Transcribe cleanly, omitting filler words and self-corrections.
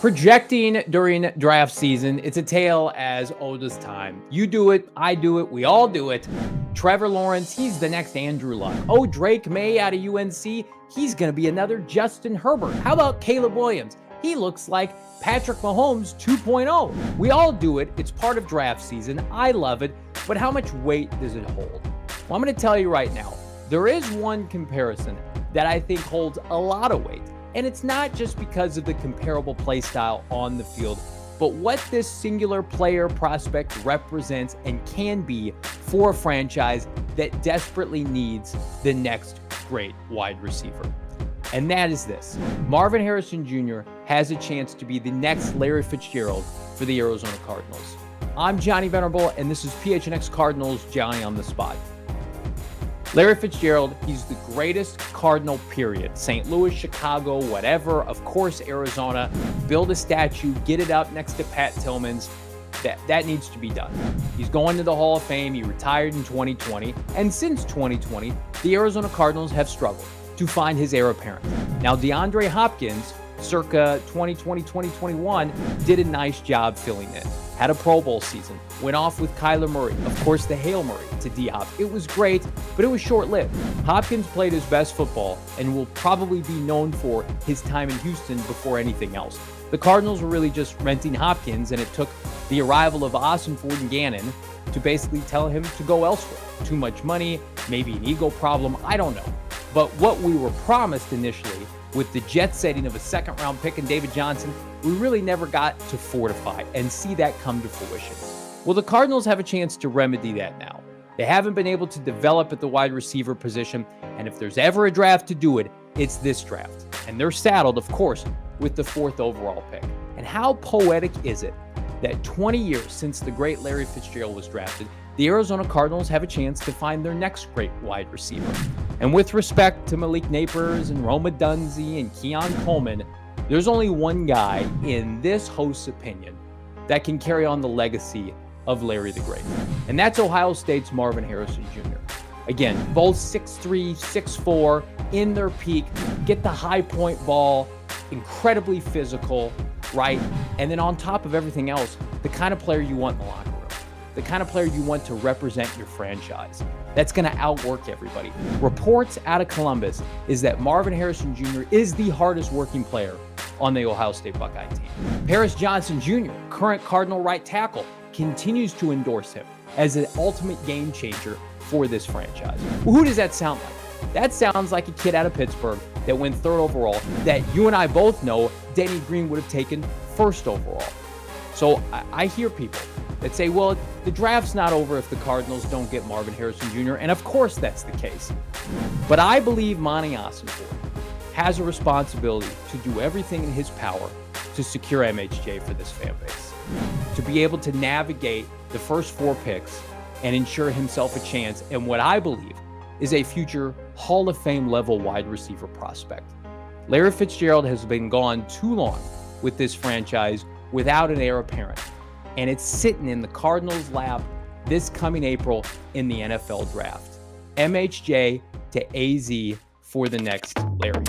Projecting during draft season, it's a tale as old as time. You do it, I do it, we all do it. Trevor Lawrence, he's the next Andrew Luck. Oh, Drake May out of UNC, he's going to be another Justin Herbert. How about Caleb Williams? He looks like Patrick Mahomes 2.0. We all do it. It's part of draft season. I love it. But how much weight does it hold? Well, I'm going to tell you right now, there is one comparison that I think holds a lot of weight. And it's not just because of the comparable play style on the field, but what this singular player prospect represents and can be for a franchise that desperately needs the next great wide receiver. And that is this. Marvin Harrison Jr. has a chance to be the next Larry Fitzgerald for the Arizona Cardinals. I'm Johnny Venerable, and this is PHNX Cardinals Johnny on the Spot. Larry Fitzgerald, he's the greatest Cardinal, period. St. Louis, Chicago, whatever. Of course, Arizona. Build a statue, get it up next to Pat Tillman's. That needs to be done. He's going to the Hall of Fame. He retired in 2020. And since 2020, the Arizona Cardinals have struggled to find his heir apparent. Now, DeAndre Hopkins, circa 2020-2021, did a nice job filling in. Had a Pro Bowl season, went off with Kyler Murray, of course the Hail Murray to D-Hop. It was great, but it was short-lived. Hopkins played his best football and will probably be known for his time in Houston before anything else. The Cardinals were really just renting Hopkins, and it took the arrival of Ossenfort and Gannon to basically tell him to go elsewhere. Too much money, maybe an ego problem, I don't know. But what we were promised initially with the jet setting of a second-round pick and David Johnson, we really never got to fortify and see that come to fruition. Well, the Cardinals have a chance to remedy that now. They haven't been able to develop at the wide receiver position, and if there's ever a draft to do it, it's this draft. And they're saddled, of course, with the 4th overall pick. And how poetic is it that 20 years since the great Larry Fitzgerald was drafted, the Arizona Cardinals have a chance to find their next great wide receiver. And with respect to Malik Nabers and Odunze and Keon Coleman, there's only one guy in this host's opinion that can carry on the legacy of Larry the Great. And that's Ohio State's Marvin Harrison Jr. Again, both 6'3", 6'4", in their peak, get the high point ball, incredibly physical, right? And then on top of everything else, the kind of player you want in the locker room. The kind of player you want to represent your franchise. That's going to outwork everybody. Reports out of Columbus is that Marvin Harrison Jr. is the hardest working player on the Ohio State Buckeye team. Paris Johnson Jr., current Cardinal right tackle, continues to endorse him as an ultimate game changer for this franchise. Well, who does that sound like? That sounds like a kid out of Pittsburgh that went 3rd overall that you and I both know Denny Green would have taken 1st overall. So I hear people that say, well, the draft's not over if the Cardinals don't get Marvin Harrison Jr., and of course that's the case. But I believe Monti Ossenfort has a responsibility to do everything in his power to secure MHJ for this fan base, to be able to navigate the first 4 picks and ensure himself a chance in what I believe is a future Hall of Fame level wide receiver prospect. Larry Fitzgerald has been gone too long with this franchise without an heir apparent, and it's sitting in the Cardinals' lap this coming April in the NFL draft. MHJ to AZ for the next Larry.